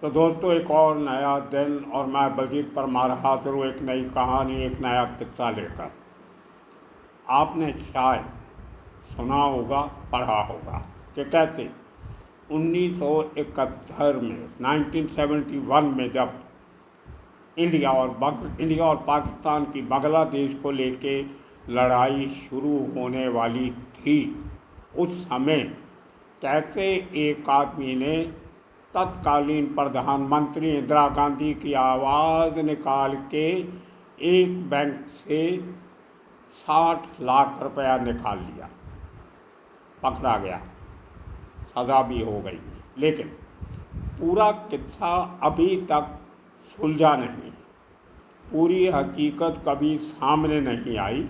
तो दोस्तों, एक और नया दिन और मैं बलजीत परमार हाजिर हूँ एक नई कहानी, एक नया किस्सा लेकर। आपने शायद सुना होगा, पढ़ा होगा कि कैसे 1971 में 1971 में जब इंडिया और पाकिस्तान की बांग्लादेश को लेके लड़ाई शुरू होने वाली थी, उस समय कैसे एक आदमी ने तत्कालीन प्रधानमंत्री इंदिरा गांधी की आवाज़ निकाल के एक बैंक से 60 लाख रुपया निकाल लिया। पकड़ा गया, सज़ा भी हो गई, लेकिन पूरा किस्सा अभी तक सुलझा नहीं, पूरी हकीकत कभी सामने नहीं आई।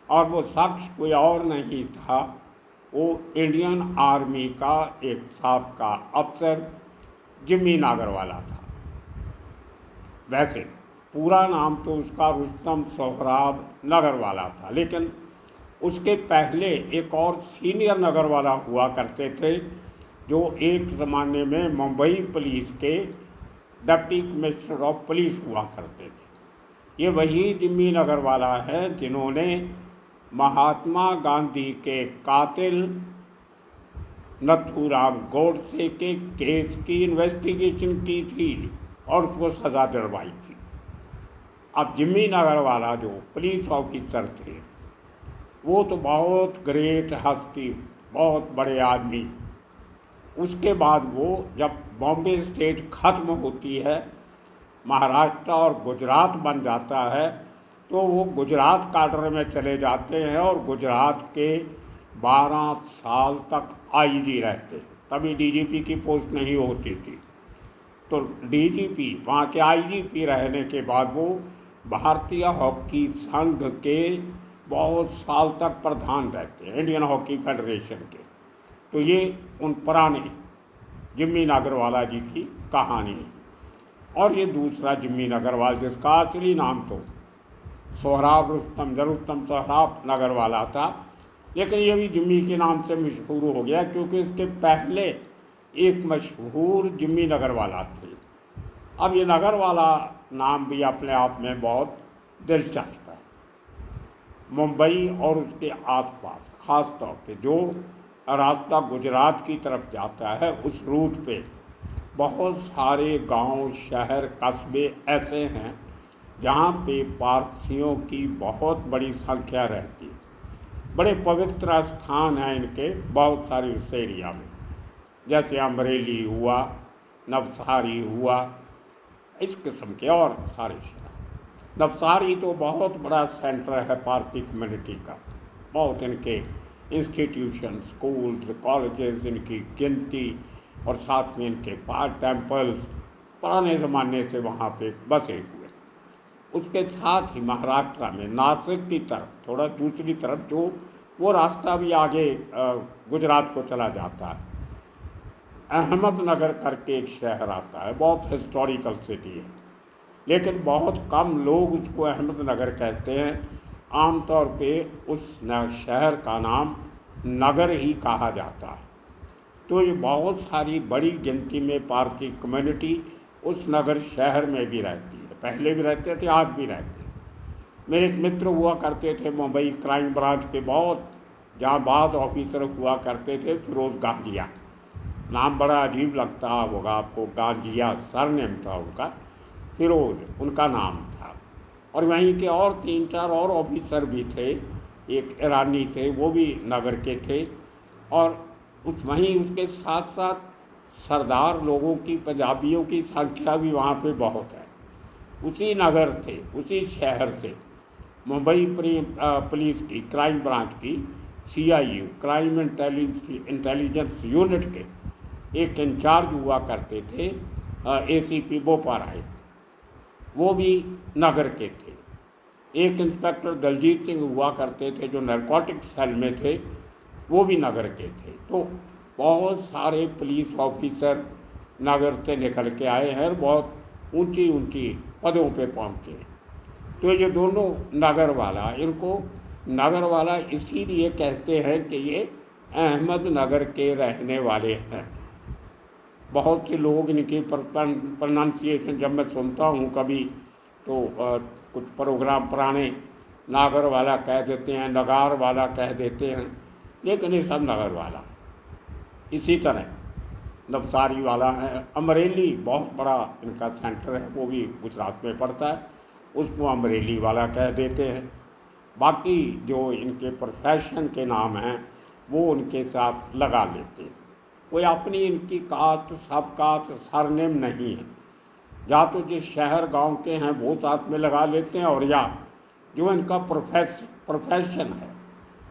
और वो शख्स कोई और नहीं था, वो इंडियन आर्मी का एक साबका अफसर जिम्मी नागरवाला था। वैसे पूरा नाम तो उसका रुस्तम सोहराब नगरवाला था, लेकिन उसके पहले एक और सीनियर नगरवाला हुआ करते थे, जो एक ज़माने में मुंबई पुलिस के डिप्टी कमिश्नर ऑफ पुलिस हुआ करते थे। ये वही जिम्मी नगरवाला है जिन्होंने महात्मा गांधी के कातिल नथुराम गोडसे के केस की इन्वेस्टिगेशन की थी और उसको सज़ा दिलवाई थी। अब जिम्मी नागरवाला जो पुलिस ऑफिसर थे, वो तो बहुत ग्रेट हस्ती, बहुत बड़े आदमी। उसके बाद वो जब बॉम्बे स्टेट ख़त्म होती है, महाराष्ट्र और गुजरात बन जाता है, तो वो गुजरात काडर में चले जाते हैं और गुजरात के 12 साल तक आईजी रहते। तभी डीजीपी की पोस्ट नहीं होती थी, तो डीजीपी वहाँ के आईजीपी रहने के बाद वो भारतीय हॉकी संघ के बहुत साल तक प्रधान रहते हैं, इंडियन हॉकी फेडरेशन के। तो ये उन पुराने जिम्मी नागरवाला जी की कहानी है। और ये दूसरा जिम्मी नागरवाल, जिसका असली नाम तो सोहराब रुस्तम सोहराब नगरवाला था, लेकिन ये भी जिम्मी के नाम से मशहूर हो गया क्योंकि इसके पहले एक मशहूर जिम्मी नगरवाला थे। अब ये नगरवाला नाम भी अपने आप में बहुत दिलचस्प है। मुंबई और उसके आसपास, ख़ास तौर पे जो रास्ता गुजरात की तरफ जाता है, उस रूट पे बहुत सारे गांव, शहर, कस्बे ऐसे हैं जहाँ पे पारसियों की बहुत बड़ी संख्या रहती है। बड़े पवित्र स्थान हैं इनके बहुत सारे उस एरिया में, जैसे अमरेली हुआ, नवसारी हुआ, इस किस्म के और सारे शहर। नवसारी तो बहुत बड़ा सेंटर है पारसी कम्युनिटी का, बहुत इनके इंस्टीट्यूशन, स्कूल्स, कॉलेजेस, इनकी गिनती, और साथ में इनके पार टेम्पल्स पुराने ज़माने से वहाँ पे बसे हुए। उसके साथ ही महाराष्ट्र में नासिक की तरफ, थोड़ा दूसरी तरफ, जो वो रास्ता भी आगे गुजरात को चला जाता है, अहमदनगर करके एक शहर आता है, बहुत हिस्टोरिकल सिटी है, लेकिन बहुत कम लोग उसको अहमदनगर कहते हैं। आमतौर पे उस शहर का नाम नगर ही कहा जाता है। तो ये बहुत सारी बड़ी गिनती में पारसी कम्युनिटी उस नगर शहर में भी रहती है, पहले भी रहते थे, आज भी रहते हैं। मेरे एक मित्र हुआ करते थे मुंबई क्राइम ब्रांच के, बहुत जांबाज ऑफिसर हुआ करते थे, फिरोज़ गांजिया, नाम बड़ा अजीब लगता होगा आपको, गांजिया सरनेम था उनका, फिरोज़ उनका नाम था। और वहीं के और 3-4 और ऑफिसर भी थे, एक ईरानी थे, वो भी नगर के थे। और वहीं उसके साथ साथ सरदार लोगों की, पंजाबियों की संख्या भी वहाँ पे बहुत है। उसी नगर से, उसी शहर से मुंबई पुलिस की क्राइम ब्रांच की CIU, क्राइम इंटेलिजेंस यूनिट के एक इंचार्ज हुआ करते थे, ACP बोपाराय, वो भी नगर के थे। एक इंस्पेक्टर दलजीत सिंह हुआ करते थे जो नारकोटिक्स सेल में थे, वो भी नगर के थे। तो बहुत सारे पुलिस ऑफिसर नगर से निकल के आए हैं, बहुत ऊंची ऊंची पदों पे पहुंचे हैं। तो ये दोनों नगरवाला, इनको नगरवाला इसीलिए कहते हैं कि ये अहमदनगर के रहने वाले हैं। बहुत से लोग इनकी प्रोनाउंसिएशन जब मैं सुनता हूँ कभी तो कुछ प्रोग्राम पुराने नागर वाला कह देते हैं, नगार वाला कह देते हैं, लेकिन ये सब नगर वाला। इसी तरह नवसारी वाला है, अमरेली बहुत बड़ा इनका सेंटर है, वो भी गुजरात में पड़ता है, उसको अमरेली वाला कह देते हैं। बाकी जो इनके प्रोफेशन के नाम हैं वो उनके साथ लगा लेते हैं। कोई अपनी इनकी कास्ट सब कास्ट सरनेम नहीं है, या तो जिस शहर गांव के हैं वो साथ में लगा लेते हैं, और या जो इनका प्रोफेशन है,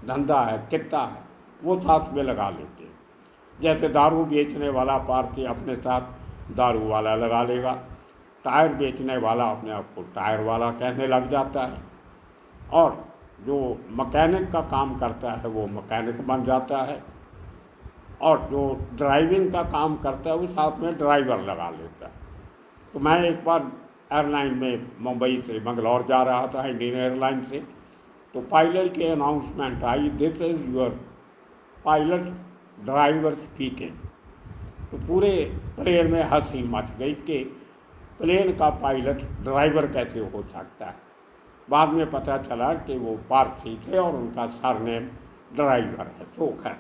धंधा है, कित्ता है, वो साथ में लगा लेते हैं। जैसे दारू बेचने वाला पार्टी अपने साथ दारू वाला लगा लेगा, टायर बेचने वाला अपने आप को टायर वाला कहने लग जाता है, और जो मैकेनिक का काम करता है वो मैकेनिक बन जाता है, और जो ड्राइविंग का काम करता है वो साथ में ड्राइवर लगा लेता है। तो मैं एक बार एयरलाइन में मुंबई से मंगलौर जा रहा था इंडियन एयरलाइन से, तो पायलट की announcement I, this is your pilot driver speaking. तो पूरे प्लेन में हंसी मच गई कि प्लेन का पायलट ड्राइवर कैसे हो सकता है। बाद में पता चला कि वो पारसी थे और उनका सरनेम ड्राइवर है, शोक है।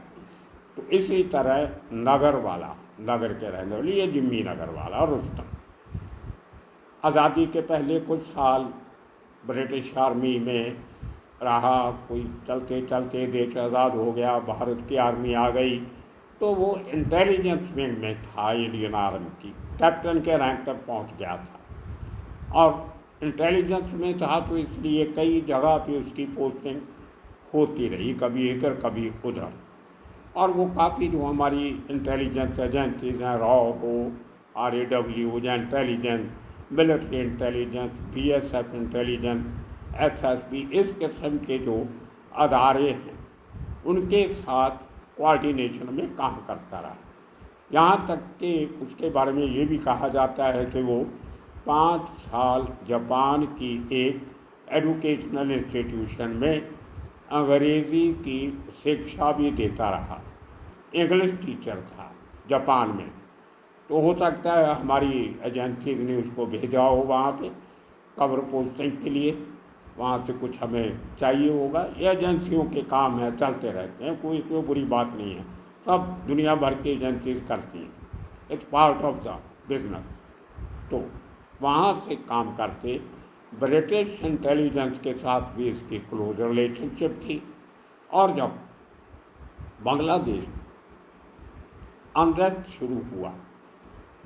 तो इसी तरह नगर वाला, नगर के रहने वाले, ये जिम्मी नगर वाला और रुस्तम। आज़ादी के पहले कुछ साल ब्रिटिश आर्मी में रहा, कोई चलते चलते देश आज़ाद हो गया, भारत की आर्मी आ गई, तो वो इंटेलिजेंस विंग में था इंडियन आर्मी की, कैप्टन के रैंक तक पहुंच गया था। और इंटेलिजेंस में था तो इसलिए कई जगह पे उसकी पोस्टिंग होती रही, कभी इधर कभी उधर। और वो काफ़ी जो हमारी इंटेलिजेंस एजेंसीज हैं, रॉ हो, RAW या intelligence, military intelligence, BSF intelligence, SSB, इस किस्म के जो अदारे हैं उनके साथ कोऑर्डिनेशन में काम करता रहा। यहाँ तक कि उसके बारे में ये भी कहा जाता है कि वो 5 साल जापान की एक एजुकेशनल इंस्टीट्यूशन में अंग्रेज़ी की शिक्षा भी देता रहा, इंग्लिश टीचर था जापान में। तो हो सकता है हमारी एजेंसी ने उसको भेजा हो वहाँ पे कवर पोस्टिंग के लिए, वहाँ से कुछ हमें चाहिए होगा। ये एजेंसियों के काम है, चलते रहते हैं, कोई इसमें बुरी बात नहीं है, सब दुनिया भर की एजेंसीज करती हैं, it's part of the business. तो वहाँ से काम करते, ब्रिटिश इंटेलिजेंस के साथ भी इसकी क्लोज रिलेशनशिप थी। और जब बांग्लादेश अनरेस्ट शुरू हुआ,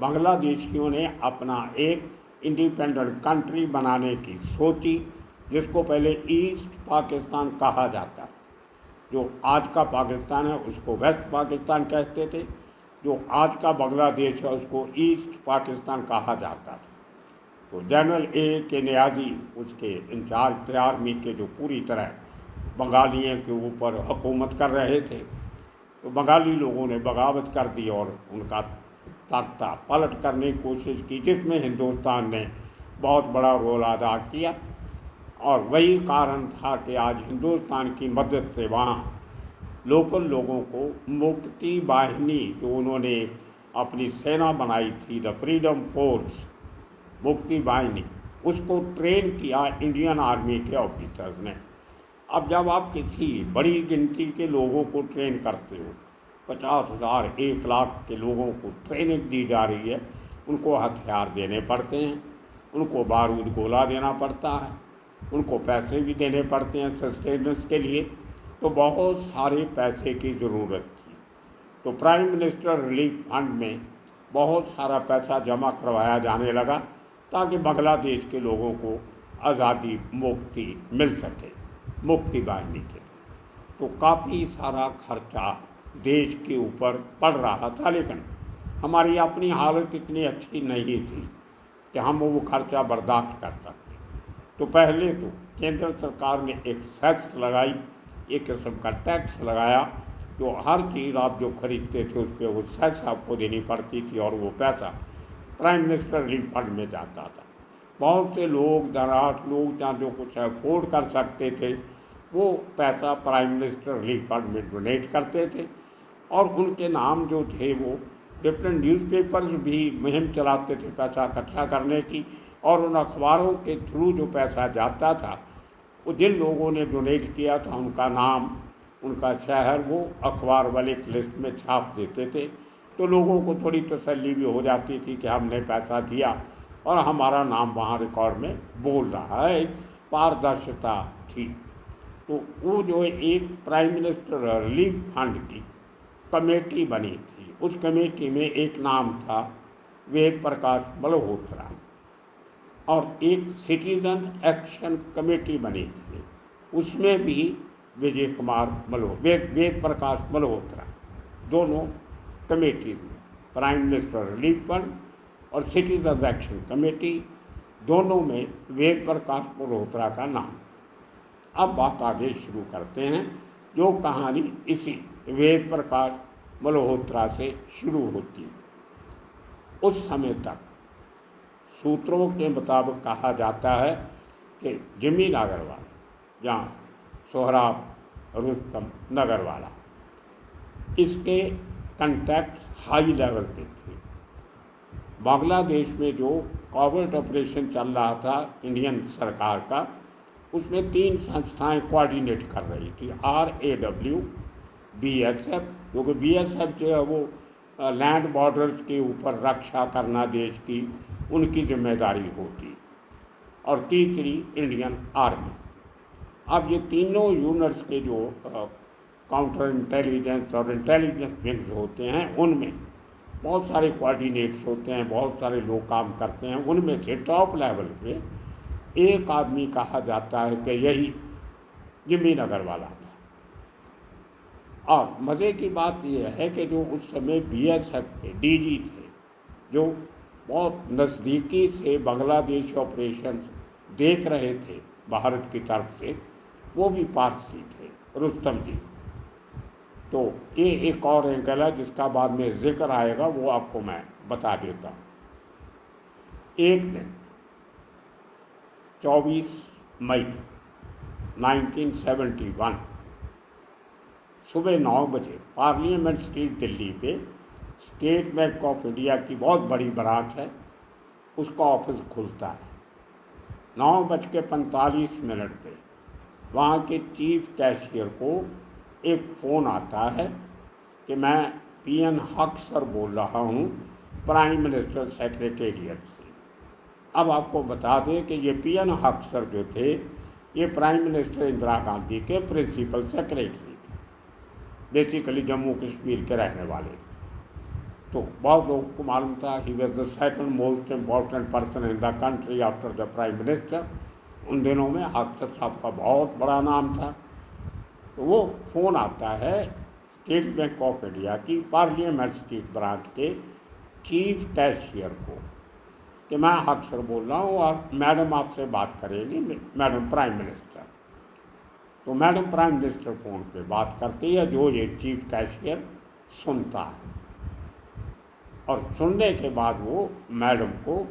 बांग्लादेशियों ने अपना एक इंडिपेंडेंट कंट्री बनाने की सोची, जिसको पहले ईस्ट पाकिस्तान कहा जाता, जो आज का पाकिस्तान है उसको वेस्ट पाकिस्तान कहते थे, जो आज का बांग्लादेश है उसको ईस्ट पाकिस्तान कहा जाता था। तो जनरल के नियाज़ी उसके इंचार्ज थे आर्मी के, जो पूरी तरह बंगालियों के ऊपर हुकूमत कर रहे थे। तो बंगाली लोगों ने बगावत कर दी और उनका तख्ता पलट करने की कोशिश की, जिसमें हिंदुस्तान ने बहुत बड़ा रोल अदा किया। और वही कारण था कि आज हिंदुस्तान की मदद से वहाँ लोकल लोगों को मुक्ति वाहिनी, जो उन्होंने अपनी सेना बनाई थी, द फ्रीडम फोर्स, मुक्ति वाहिनी, उसको ट्रेन किया इंडियन आर्मी के ऑफिसर्स ने। अब जब आप किसी बड़ी गिनती के लोगों को ट्रेन करते हो, 50,000 1 लाख के लोगों को ट्रेनिंग दी जा रही है, उनको हथियार देने पड़ते हैं, उनको बारूद गोला देना पड़ता है, उनको पैसे भी देने पड़ते हैं सस्टेनेंस के लिए, तो बहुत सारे पैसे की ज़रूरत थी। तो प्राइम मिनिस्टर रिलीफ फंड में बहुत सारा पैसा जमा करवाया जाने लगा ताकि बांग्लादेश के लोगों को आज़ादी मुक्ति मिल सके, मुक्ति वाहिनी के। तो काफ़ी सारा खर्चा देश के ऊपर पड़ रहा था, लेकिन हमारी अपनी हालत इतनी अच्छी नहीं थी कि हम वो खर्चा बर्दाश्त कर सकते। तो पहले तो केंद्र सरकार ने एक सेस लगाई, एक किस्म का टैक्स लगाया, जो हर चीज़ आप जो खरीदते थे उस पर वो सेस आपको देनी पड़ती थी, और वो पैसा प्राइम मिनिस्टर रिलीफ फंड में जाता था। बहुत से लोग, धनाढ़ लोग, जहाँ जो कुछ अफोर्ड कर सकते थे, वो पैसा प्राइम मिनिस्टर रिलीफ फंड में डोनेट करते थे, और उनके नाम जो थे वो डिफरेंट न्यूज़पेपर्स भी मुहिम चलाते थे पैसा इकट्ठा करने की, और उन अखबारों के थ्रू जो पैसा जाता था वो जिन लोगों ने डोनेट किया था उनका नाम, उनका शहर वो अखबार वाले एक लिस्ट में छाप देते थे। तो लोगों को थोड़ी तसल्ली भी हो जाती थी कि हमने पैसा दिया और हमारा नाम वहाँ रिकॉर्ड में बोल रहा है, एक पारदर्शिता थी। तो वो जो है एक प्राइम मिनिस्टर रिलीफ फंड की कमेटी बनी थी। उस कमेटी में एक नाम था वेद प्रकाश मल्होत्रा, और एक सिटीजन एक्शन कमेटी बनी थी, उसमें भी विजय कुमार वेद प्रकाश मल्होत्रा, दोनों कमेटीज में प्राइम मिनिस्टर रिलीफ फंड और सिटीजन एक्शन कमेटी, दोनों में वेद प्रकाश मल्होत्रा का नाम। अब बात आगे शुरू करते हैं। जो कहानी इसी वेद प्रकाश मल्होत्रा से शुरू होती है। उस समय तक सूत्रों के मुताबिक कहा जाता है कि जमीन अग्रवाल, जहाँ सोहराब रुस्तम नगरवाला, इसके कंटैक्ट हाई लेवल पे थे। बांग्लादेश में जो कॉवर्ट ऑपरेशन चल रहा था इंडियन सरकार का, उसमें 3 संस्थाएं कोऑर्डिनेट कर रही थी। RAW, BSF, क्योंकि BSF जो है वो लैंड बॉर्डर्स के ऊपर रक्षा करना देश की, उनकी जिम्मेदारी होती, और तीसरी इंडियन आर्मी। अब ये तीनों यूनिट्स के जो काउंटर इंटेलिजेंस और इंटेलिजेंस विंग्स होते हैं, उनमें बहुत सारे कोऑर्डिनेट्स होते हैं, बहुत सारे लोग काम करते हैं। उनमें से टॉप लेवल पे एक आदमी कहा जाता है कि यही जमीन अग्रवाला था। और मज़े की बात यह है कि जो उस समय BSF के DG थे, जो बहुत नज़दीकी से बांग्लादेश ऑपरेशन देख रहे थे भारत की तरफ से, वो भी पारसी थे, रुस्तम जी। तो ये एक और एंगल है जिसका बाद में जिक्र आएगा, वो आपको मैं बता देता हूँ। एक दिन 24 मई 1971 सुबह 9 बजे पार्लियामेंट स्ट्रीट दिल्ली पे स्टेट बैंक ऑफ इंडिया की बहुत बड़ी ब्रांच है, उसका ऑफिस खुलता है। 9:45 पे वहाँ के चीफ कैशियर को एक फ़ोन आता है कि मैं PN हक सर बोल रहा हूँ प्राइम मिनिस्टर सेक्रेटेरिएट से। अब आपको बता दें कि ये PN हक सर जो थे, ये प्राइम मिनिस्टर इंदिरा गांधी के प्रिंसिपल सेक्रेटरी थे, बेसिकली जम्मू कश्मीर के रहने वाले थे। तो बहुत लोगों को मालूम था he was the second most important person in the country after the prime minister. उन दिनों में अख्तर साहब का बहुत बड़ा नाम था। तो वो फ़ोन आता है स्टेट बैंक ऑफ इंडिया की पार्लियामेंट स्ट्रीट ब्रांच के चीफ कैशियर को कि मैं अक्सर बोल रहा हूँ और मैडम आपसे बात करेंगी, मैडम प्राइम मिनिस्टर। तो मैडम प्राइम मिनिस्टर फ़ोन पे बात करती है, जो ये चीफ कैशियर सुनता है, और सुनने के बाद वो मैडम को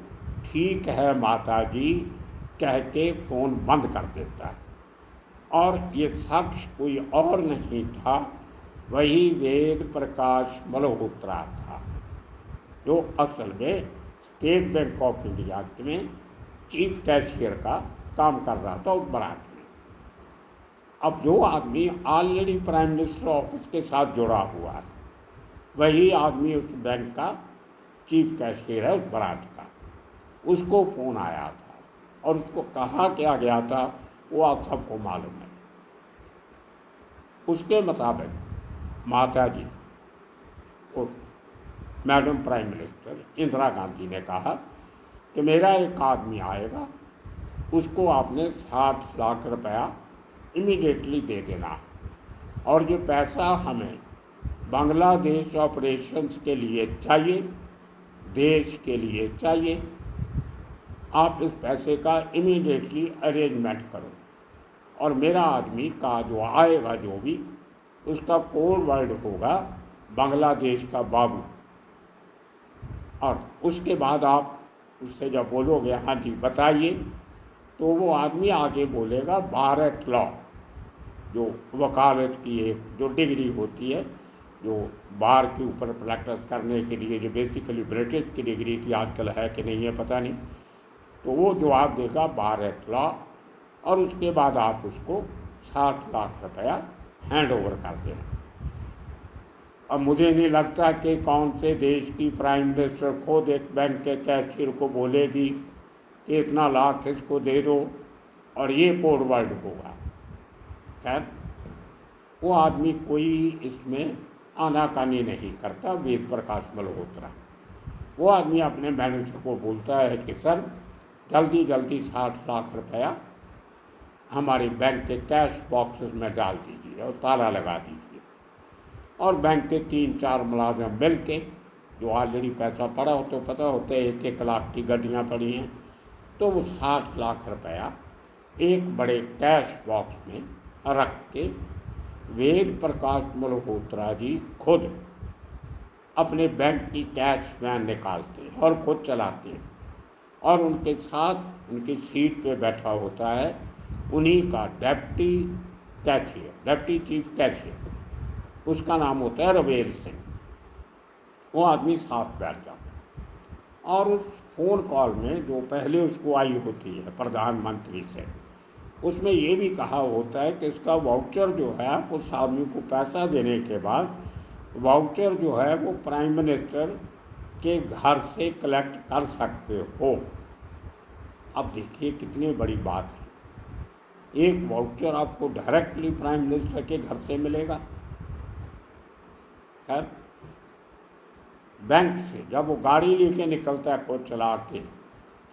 ठीक है माता जी कह के फ़ोन बंद कर देता है। और ये शख्स कोई और नहीं था, वही वेद प्रकाश मल्होत्रा था, जो असल में स्टेट बैंक ऑफ इंडिया में चीफ कैशियर का काम कर रहा था उस ब्रांच में। अब जो आदमी ऑलरेडी प्राइम मिनिस्टर ऑफिस के साथ जुड़ा हुआ है, वही आदमी उस बैंक का चीफ कैशियर है उस ब्रांच का, उसको फ़ोन आया था और उसको कहा क्या गया था वो आप सबको मालूम है। उसके मुताबिक माता जी और madam prime minister Indira Gandhi ने कहा कि मेरा एक आदमी आएगा, उसको आपने 60 लाख रुपया इमीडिएटली दे देना, और ये पैसा हमें बांग्लादेश ऑपरेशंस के लिए चाहिए, देश के लिए चाहिए। आप इस पैसे का इमीडिएटली अरेंजमेंट करो, और मेरा आदमी का जो आएगा, जो भी उसका कोड वर्ड होगा बांग्लादेश का बाबू। और उसके बाद आप उससे जब बोलोगे हाँ जी बताइए, तो वो आदमी आगे बोलेगा भारत लॉ, जो वकालत की एक जो डिग्री होती है, जो बार के ऊपर प्रैक्टिस करने के लिए, जो बेसिकली ब्रिटिश की डिग्री थी, आजकल है कि नहीं है पता नहीं, तो वो जवाब देगा बार एट लॉ, और उसके बाद आप उसको 60 लाख रुपया हैंड ओवर कर देना। अब मुझे नहीं लगता कि कौन से देश की प्राइम मिनिस्टर खुद एक बैंक के कैशियर को बोलेगी कि इतना लाख इसको दे दो और ये कोड वर्ड होगा। खैर, वो आदमी कोई इसमें आनाकानी नहीं करता। वेद प्रकाश मल्होत्रा, वो आदमी अपने मैनेजर को बोलता है कि सर जल्दी जल्दी 60 लाख रुपया हमारे बैंक के कैश बॉक्सेस में डाल दीजिए और ताला लगा दीजिए। और बैंक के 3-4 मुलाजिम मिल के, जो ऑलरेडी पैसा पड़ा हो तो पता होता है 1-1 लाख की गड्डियाँ पड़ी हैं, तो वो 60 लाख रुपया एक बड़े कैश बॉक्स में रख के वेद प्रकाश मल्होत्रा जी खुद अपने बैंक की कैश वैन निकालते हैं और खुद चलाते हैं, और उनके साथ उनकी सीट पे बैठा होता है उन्हीं का deputy cashier, deputy chief cashier, उसका नाम होता है रवेल सिंह। वो आदमी साथ बैठ जाता है, और उस फ़ोन कॉल में जो पहले उसको आई होती है प्रधानमंत्री से, उसमें ये भी कहा होता है कि इसका वाउचर जो है, आप उस आदमी को पैसा देने के बाद वाउचर जो है वो प्राइम मिनिस्टर के घर से कलेक्ट कर सकते हो। अब देखिए कितनी बड़ी बात है, एक वाउचर आपको डायरेक्टली प्राइम मिनिस्टर के घर से मिलेगा। खैर, बैंक से जब वो गाड़ी लेके निकलता है खुद चला के,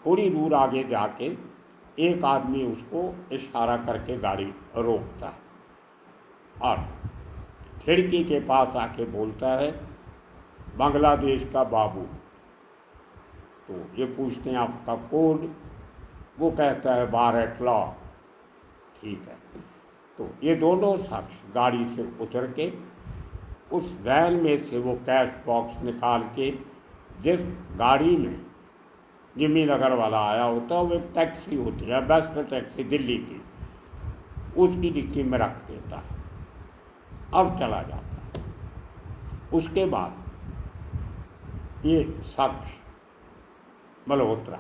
थोड़ी दूर आगे जाके एक आदमी उसको इशारा करके गाड़ी रोकता है और खिड़की के पास आके बोलता है बांग्लादेश का बाबू। तो ये पूछते हैं आपका कोड, वो कहता है बार एट लॉ। ठीक है, तो ये दोनों शख्स गाड़ी से उतर के उस वैन में से वो कैश बॉक्स निकाल के, जिस गाड़ी में जिम्मी नगर वाला आया होता है, वो एक टैक्सी होती है, बेस्ट टैक्सी दिल्ली की, उसकी डिक्की में रख देता है और चला जाता है। उसके बाद ये शख्स मल्होत्रा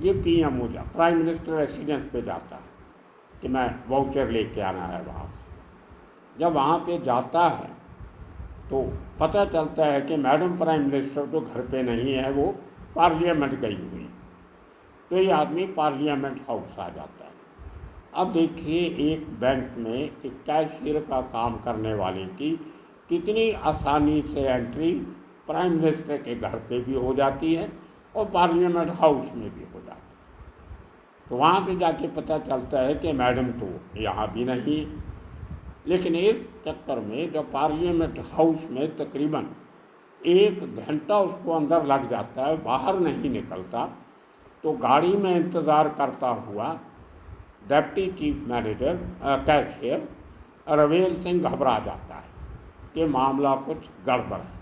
ये PM हो जा, प्राइम मिनिस्टर रेसिडेंस पे जाता है कि मैं वाउचर लेके आना है वहाँ से। जब वहाँ पे जाता है तो पता चलता है कि मैडम प्राइम मिनिस्टर तो घर पे नहीं है, वो पार्लियामेंट गई हुई। तो ये आदमी पार्लियामेंट हाउस आ जाता है। अब देखिए, एक बैंक में एक कैशियर का काम करने वाले की कितनी आसानी से एंट्री प्राइम मिनिस्टर के घर पे भी हो जाती है और पार्लियामेंट हाउस में भी हो जाती है। तो वहाँ से जाके पता चलता है कि मैडम तो यहाँ भी नहीं। लेकिन इस चक्कर में जब पार्लियामेंट हाउस में तकरीबन 1 घंटा उसको अंदर लग जाता है, बाहर नहीं निकलता, तो गाड़ी में इंतज़ार करता हुआ डिप्टी चीफ मैनेजर कैशियर रवेल सिंह घबरा जाता है कि मामला कुछ गड़बड़ है।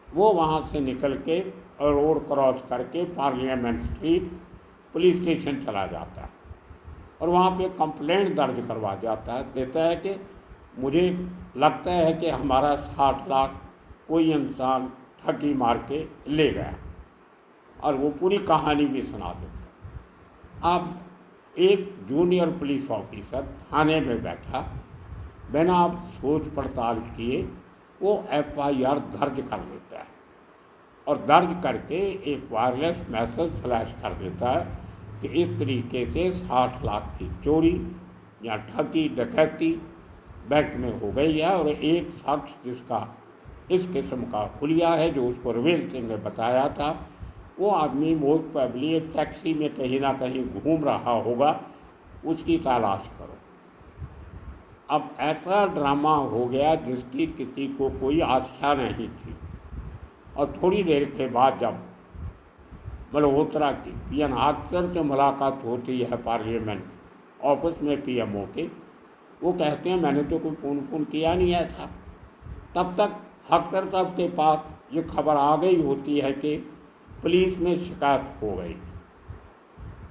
वो वहाँ से निकल के रोड क्रॉस करके पार्लियामेंट स्ट्रीट पुलिस स्टेशन चला जाता है और वहाँ पे कंप्लेंट दर्ज करवा देता है कि मुझे लगता है कि हमारा 60 लाख कोई इंसान ठगी मार के ले गया, और वो पूरी कहानी भी सुना देता। अब एक जूनियर पुलिस ऑफिसर थाने में बैठा, बिना आप सोच पड़ताल किए वो FIR दर्ज कर लेता है और दर्ज करके एक वायरलेस मैसेज फ्लैश कर देता है कि इस तरीके से 60 लाख की चोरी या ठगी डकैती बैंक में हो गई है, और एक शख्स जिसका इस किस्म का हुलिया है, जो उसको रवेल सिंह ने बताया था, वो आदमी मोस्ट प्रोबेबली एक टैक्सी में कहीं ना कहीं घूम रहा होगा, उसकी तलाश करो। अब ऐसा ड्रामा हो गया जिसकी किसी को कोई आशा नहीं थी। और थोड़ी देर के बाद जब मल्होत्रा की PN अख्तर से मुलाकात होती है पार्लियामेंट ऑफिस में PMO के, वो कहते हैं मैंने तो कोई फ़ोन किया नहीं है था। तब तक अख्तर साहब के पास ये खबर आ गई होती है कि पुलिस में शिकायत हो गई।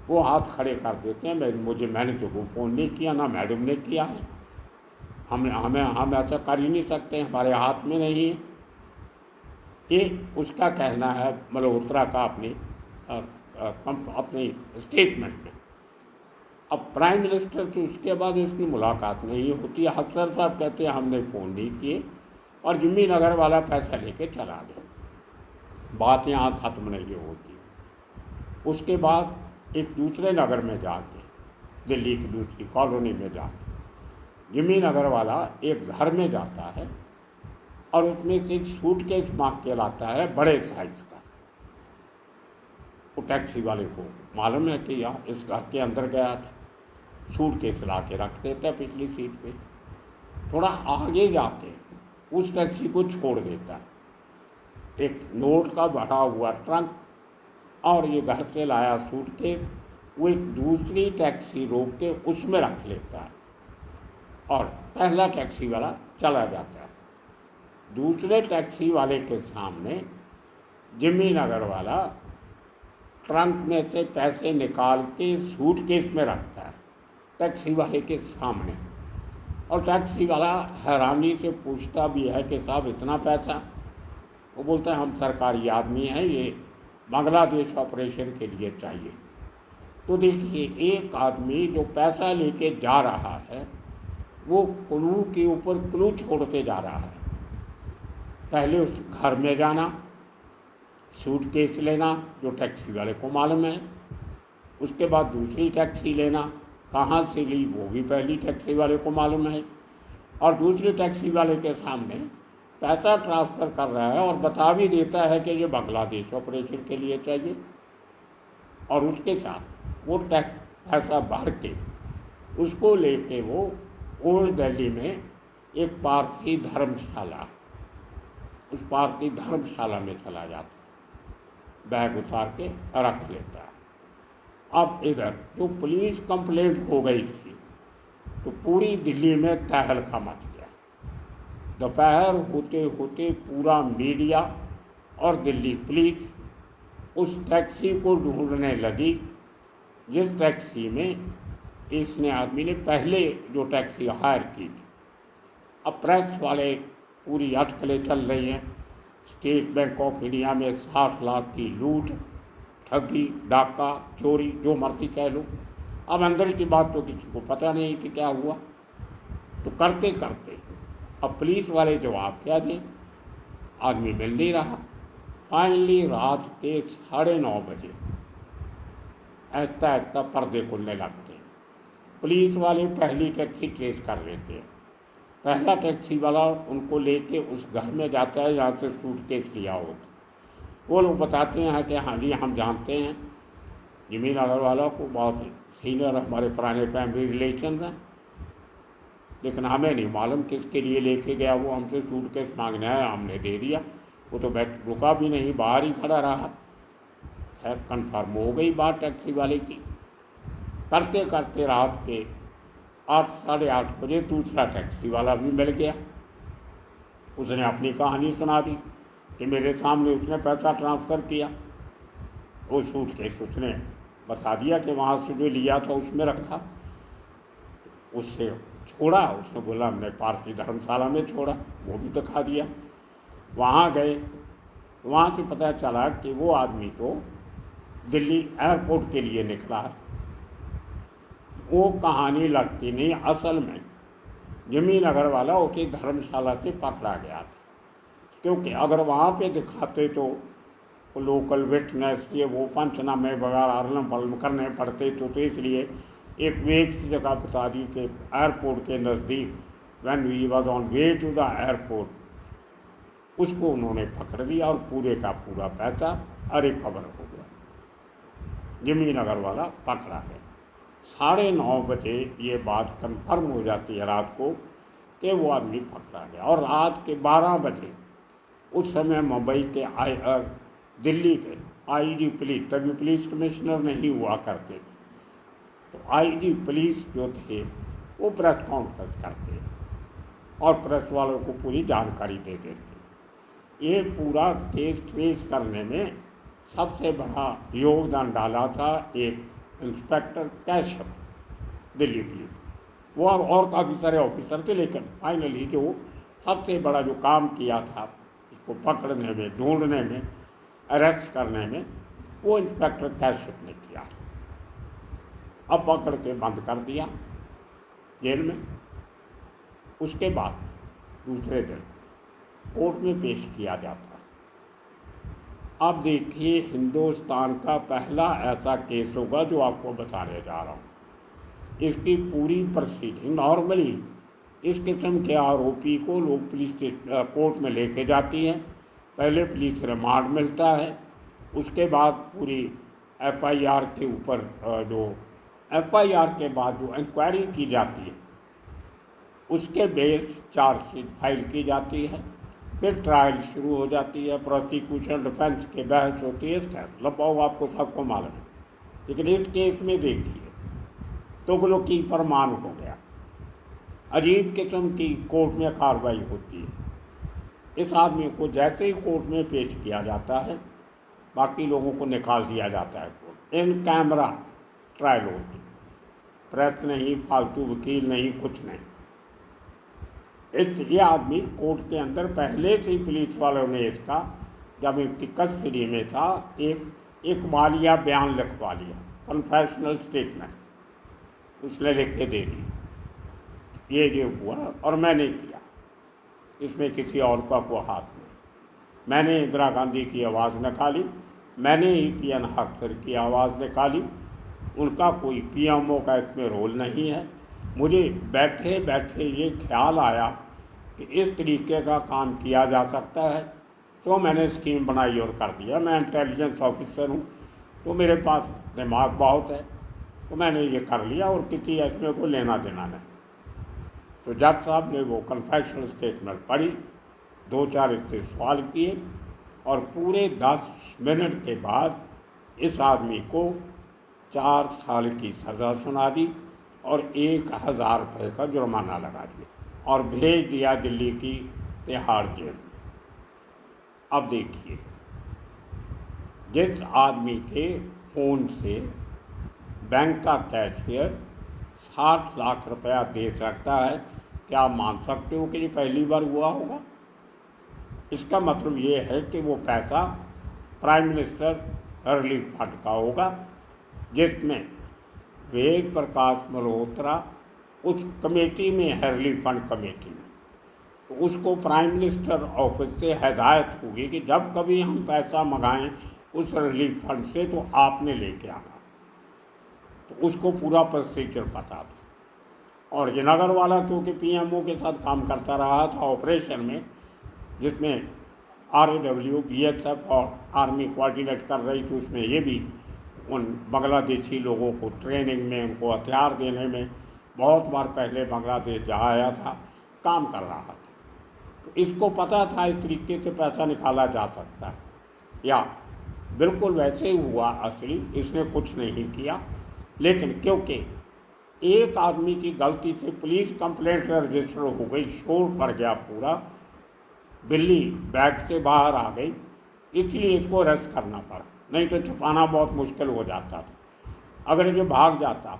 वो हाथ खड़े कर देते हैं, मैंने तो कोई फ़ोन नहीं किया, ना मैडम ने किया है। हम ऐसा कर ही नहीं सकते, हमारे हाथ में नहीं है। ये उसका कहना है मल्होत्रा का अपनी स्टेटमेंट में। अब प्राइम मिनिस्टर से उसके बाद इसकी मुलाकात नहीं होती। अफसर साहब कहते हैं हमने फ़ोन नहीं किए, और जिम्मी नगर वाला पैसा लेके चला गया। बात यहाँ ख़त्म नहीं होती। उसके बाद एक दूसरे नगर में जाके, दिल्ली की दूसरी कॉलोनी में जाके, जिम्मी नगर वाला एक घर में जाता है और उसमें से एक सूटकेस मांग के लाता है बड़े साइज का। वो टैक्सी वाले को मालूम है कि यह इस घर के अंदर गया था, सूटकेस ला के रख देता है पिछली सीट पे। थोड़ा आगे जाके उस टैक्सी को छोड़ देता है, एक नोट का भरा हुआ ट्रंक और ये घर से लाया सूटकेस वो एक दूसरी टैक्सी रोक के उसमें रख लेता है, और पहला टैक्सी वाला चला जाता है। दूसरे टैक्सी वाले के सामने जिम्मी नगर वाला ट्रंक में से पैसे निकाल के सूटकेस में रखता है टैक्सी वाले के सामने, और टैक्सी वाला हैरानी से पूछता भी है कि साहब इतना पैसा? वो बोलता है हम सरकारी आदमी हैं, ये बांग्लादेश ऑपरेशन के लिए चाहिए। तो देखिए, एक आदमी जो पैसा लेके जा रहा है वो क्लू के ऊपर क्लू छोड़ते जा रहा है। पहले उस घर में जाना, सूटकेस लेना जो टैक्सी वाले को मालूम है, उसके बाद दूसरी टैक्सी लेना, कहाँ से ली वो भी पहली टैक्सी वाले को मालूम है, और दूसरी टैक्सी वाले के सामने पैसा ट्रांसफ़र कर रहा है और बता भी देता है कि ये बांग्लादेश ऑपरेशन के लिए चाहिए। और उसके साथ वो पैसा भर के उसको लेके वो ओल्ड दिल्ली में एक पारसी धर्मशाला, उस पारसी धर्मशाला में चला जाता है, बैग उतार के रख लेता है। अब इधर जो पुलिस कंप्लेंट हो गई थी तो पूरी दिल्ली में तहलका मच गया। दोपहर होते होते पूरा मीडिया और दिल्ली पुलिस उस टैक्सी को ढूंढने लगी जिस टैक्सी में इसने आदमी ने पहले जो टैक्सी हायर की थी। अब प्रेस वाले पूरी अटकलें चल रही हैं। स्टेट बैंक ऑफ इंडिया में 60 लाख की लूट, ठगी, डाका, चोरी, जो मर्जी कह लो। अब अंदर की बात तो किसी को पता नहीं थी क्या हुआ। तो करते करते अब पुलिस वाले जवाब क्या दें, आदमी मिल नहीं रहा। फाइनली रात के 9:30 बजे ऐसा ऐसा पर्दे खुलने लगते हैं। पुलिस वाले पहली टैक्सी ट्रेस कर लेते हैं। पहला टैक्सी वाला उनको लेके उस घर में जाता है जहाँ से सूटकेस लिया होता। वो लोग बताते हैं कि हाँ जी हम जानते हैं जिम्मी नगर वाला को, बहुत सीनियर हमारे पुराने फैमिली रिलेशन हैं, लेकिन हमें नहीं मालूम किसके लिए लेके गया। वो हमसे सूटकेस मांगने आया, हमने दे दिया। वो तो रुका भी नहीं, बाहर ही खड़ा रहा। खैर कन्फर्म हो गई बात टैक्सी वाले की। करते करते रात के 8 साढ़े 8 बजे दूसरा टैक्सी वाला भी मिल गया। उसने अपनी कहानी सुना दी कि मेरे सामने उसने पैसा ट्रांसफ़र किया। वो सूटकेस उसने बता दिया कि वहाँ से जो लिया था उसमें रखा। उससे छोड़ा, उसने बोला हमने पारसी धर्मशाला में छोड़ा, वो भी दिखा दिया। वहाँ गए, वहाँ से पता चला कि वो आदमी तो दिल्ली एयरपोर्ट के लिए निकला है। वो कहानी लगती नहीं, असल में जिम्मी नगर वाला उसी धर्मशाला से पकड़ा गया था। क्योंकि अगर वहाँ पे दिखाते तो लोकल विटनेस के वो पंचनामे वगैरह आर्लम करने पड़ते, तो इसलिए एक वेग की जगह बता दी कि एयरपोर्ट के नज़दीक when we was on way to the airport, उसको उन्होंने पकड़ लिया और पूरे का पूरा पैसा रिकवर हो गया। जिम्मी नगर वाला पकड़ा गया। 9:30 बजे ये बात कंफर्म हो जाती है रात को कि वो आदमी पकड़ा गया। और रात के 12 बजे उस समय मुंबई के दिल्ली के आईजी पुलिस, तभी पुलिस कमिश्नर नहीं हुआ करते थे, तो आईजी पुलिस जो थे वो प्रेस कॉन्फ्रेंस करते और प्रेस वालों को पूरी जानकारी दे देते। ये पूरा केस ट्रेस करने में सबसे बड़ा योगदान डाला था एक इंस्पेक्टर कैशप, दिल्ली पुलिस। वो और काफ़ी सारे ऑफिसर थे, लेकिन फाइनली जो सबसे बड़ा जो काम किया था इसको पकड़ने में, ढूंढने में, अरेस्ट करने में, वो इंस्पेक्टर कैशिप ने किया। अब पकड़ के बंद कर दिया जेल में। उसके बाद दूसरे दिन कोर्ट में पेश किया जाता। अब देखिए, हिंदुस्तान का पहला ऐसा केस होगा जो आपको बताने जा रहा हूँ। इसकी पूरी प्रोसीडिंग नॉर्मली इस किस्म के आरोपी को लोग पुलिस कोर्ट में लेके जाती हैं। पहले पुलिस रिमांड मिलता है, उसके बाद पूरी एफआईआर के ऊपर जो एफआईआर के बाद जो इंक्वायरी की जाती है उसके बेस चार्जशीट फाइल की जाती है, फिर ट्रायल शुरू हो जाती है, प्रोसिक्यूशन डिफेंस के बहस होती है। इसका लपाओ आपको सबको मालूम है। लेकिन इस केस में देखिए, तुगलकी फरमान हो गया, अजीब किस्म की कोर्ट में कार्रवाई होती है। इस आदमी को जैसे ही कोर्ट में पेश किया जाता है, बाकी लोगों को निकाल दिया जाता है। कोर्ट इन कैमरा ट्रायल होती, प्रेस नहीं, फालतू वकील नहीं, कुछ नहीं। ये आदमी कोर्ट के अंदर पहले से ही पुलिस वालों ने इसका, जब इसकी कस्टडी में था, एक वालिया बयान लिखवा लिया, कन्फेशनल स्टेटमेंट उसने लिख के दे दी, ये हुआ और मैंने किया, इसमें किसी और का कोई हाथ नहीं। मैंने इंदिरा गांधी की आवाज़ निकाली, मैंने ही पीएन हक्सर की आवाज़ निकाली, उनका कोई पीएमओ का इसमें रोल नहीं है। मुझे बैठे बैठे ये ख्याल आया कि इस तरीके का काम किया जा सकता है, तो मैंने स्कीम बनाई और कर दिया। मैं इंटेलिजेंस ऑफिसर हूँ, तो मेरे पास दिमाग बहुत है, तो मैंने ये कर लिया और किसी इसमें को लेना देना नहीं। तो जज साहब ने वो कन्फेशनल स्टेटमेंट पढ़ी, 2-4 इससे सवाल किए और पूरे 10 मिनट के बाद इस आदमी को 4 साल की सज़ा सुना दी और 1000 रुपये का जुर्माना लगा दिया और भेज दिया दिल्ली की तिहाड़ जेल में। अब देखिए, जिस आदमी के फ़ोन से बैंक का कैशियर 60 लाख रुपया दे सकता है, क्या आप मान सकते हो कि ये पहली बार हुआ होगा? इसका मतलब ये है कि वो पैसा प्राइम मिनिस्टर रिलीफ फंड का होगा, जिसमें वेद प्रकाश मल्होत्रा उस कमेटी में है, रिलीफ फंड कमेटी में। तो उसको प्राइम मिनिस्टर ऑफिस से हिदायत होगी कि जब कभी हम पैसा मंगाएं उस रिलीफ फंड से, तो आपने लेके आना। तो उसको पूरा प्रोसीजर पता था। और ये नगर वाला क्योंकि पीएमओ के साथ काम करता रहा था ऑपरेशन में, जिसमें RAW, BSF और आर्मी कोऑर्डिनेट कर रही थी, उसमें ये भी उन बांग्लादेशी लोगों को ट्रेनिंग में, उनको हथियार देने में बहुत बार पहले बांग्लादेश जा आया था, काम कर रहा था। तो इसको पता था इस तरीके से पैसा निकाला जा सकता है, या बिल्कुल वैसे ही हुआ असली, इसने कुछ नहीं किया। लेकिन क्योंकि एक आदमी की गलती से पुलिस कंप्लेंट रजिस्टर हो गई, शोर पड़ गया पूरा, बिल्ली बैग से बाहर आ गई, इसलिए इसको अरेस्ट करना पड़ा, नहीं तो छुपाना बहुत मुश्किल हो जाता था। अगर ये भाग जाता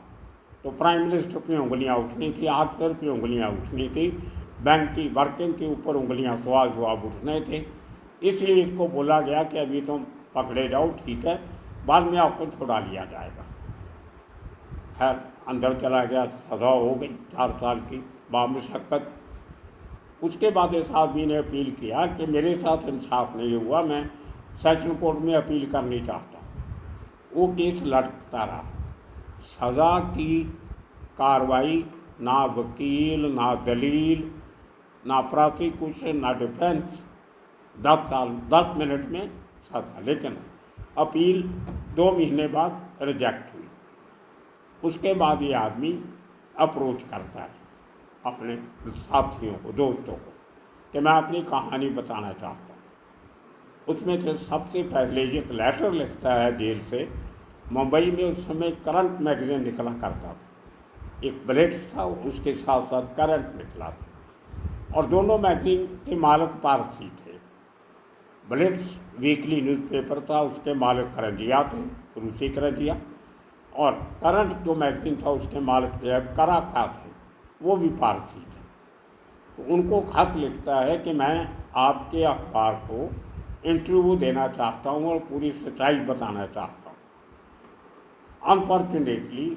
तो प्राइम मिनिस्टर पे उंगलियां उठनी थी, आफिसर पे उंगलियां उठनी थी, बैंक की वर्किंग के ऊपर उंगलियां सवाल जवाब उठने थे। इसलिए इसको बोला गया कि अभी तुम पकड़े जाओ, ठीक है, बाद में आपको छुड़ा लिया जाएगा। खैर अंदर चला गया, सज़ा हो गई 4 साल की बामुशक्कत। उसके बाद इस आदमी ने अपील किया कि मेरे साथ इंसाफ नहीं हुआ, मैं सेशन कोर्ट में अपील करनी चाहता हूँ। वो केस लटकता रहा, सज़ा की कार्रवाई, ना वकील, ना दलील, ना प्रोसिक्यूशन, ना डिफेंस, 10 साल 10 मिनट में सज़ा। लेकिन अपील 2 महीने बाद रिजेक्ट हुई। उसके बाद ये आदमी अप्रोच करता है अपने साथियों को, दोस्तों को, कि मैं अपनी कहानी बताना चाहता हूँ। उसमें से सबसे पहले एक लेटर लिखता है जेल से। मुंबई में उस समय करंट मैगज़ीन निकला करता था, एक ब्लेट्स था, उसके साथ साथ करंट निकला था, और दोनों मैगज़ीन के मालिक पारसी थे। ब्लेट्स वीकली न्यूज़पेपर था, उसके मालिक करंजिया थे, रूसी करंजिया, और करंट जो मैगज़ीन था उसके मालिक कराका थे, वो भी पारसी थे। तो उनको खत लिखता है कि मैं आपके अखबार को इंटरव्यू देना चाहता हूँ और पूरी सच्चाई बताना चाहता हूँ। अनफॉर्चुनेटली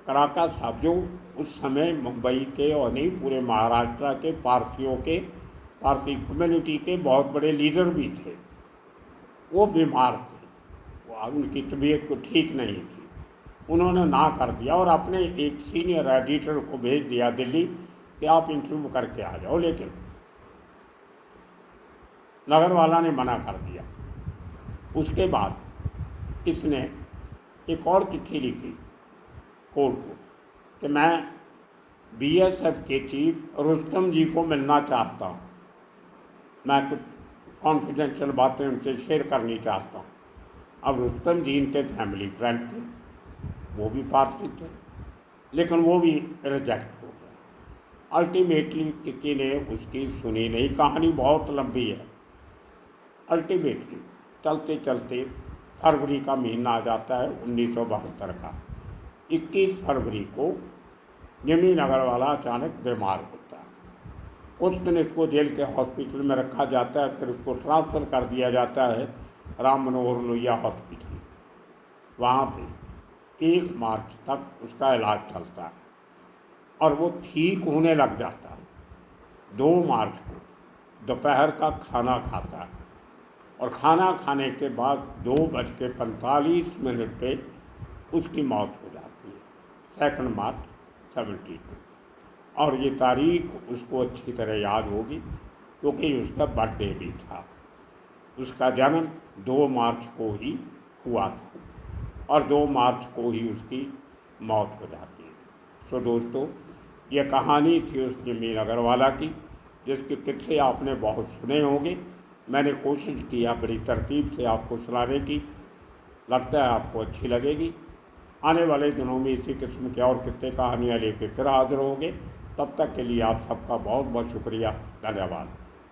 कराका साहब, जो उस समय मुंबई के और नहीं पूरे महाराष्ट्र के पारसी कम्युनिटी के बहुत बड़े लीडर भी थे, वो बीमार थे, उनकी तबीयत को ठीक नहीं थी। उन्होंने ना कर दिया और अपने एक सीनियर एडिटर को भेज दिया दिल्ली कि आप इंटरव्यू करके आ जाओ, लेकिन नगरवाला ने मना कर दिया। उसके बाद इसने एक और चिट्ठी लिखी कोर्ट को कि मैं बीएसएफ के चीफ रुस्तम जी को मिलना चाहता हूँ, मैं कुछ कॉन्फिडेंशियल बातें उनसे शेयर करनी चाहता हूँ। अब रुस्तम जी इनके फैमिली फ्रेंड थे, वो भी पारसी थे, लेकिन वो भी रिजेक्ट हो गया। अल्टीमेटली किसी ने उसकी सुनी नहीं। कहानी बहुत लंबी है। अल्टीमेटली चलते चलते फरवरी का महीना आ जाता है 1972 का। 21 फरवरी को जिमी नगरवाला अचानक बीमार होता है। कुछ दिन इसको जेल के हॉस्पिटल में रखा जाता है, फिर उसको ट्रांसफ़र कर दिया जाता है राम मनोहर लोहिया हॉस्पिटल। वहाँ पे 1 मार्च तक उसका इलाज चलता है और वो ठीक होने लग जाता है। 2 मार्च को दोपहर का खाना खाता है और खाना खाने के बाद 2:45 पे उसकी मौत हो जाती है, 2 मार्च 72। और ये तारीख उसको अच्छी तरह याद होगी क्योंकि उसका बर्थडे भी था। उसका जन्म 2 मार्च को ही हुआ था और 2 मार्च को ही उसकी मौत हो जाती है। सो दोस्तों, ये कहानी थी उस जिमी नगरवाला की, जिसके किस्से आपने बहुत सुने होंगे। मैंने कोशिश किया बड़ी तरतीब से आपको सुनाने की, लगता है आपको अच्छी लगेगी। आने वाले दिनों में इसी किस्म के और किस्से कहानियाँ लेके फिर हाजिर होंगे। तब तक के लिए आप सबका बहुत बहुत शुक्रिया, धन्यवाद।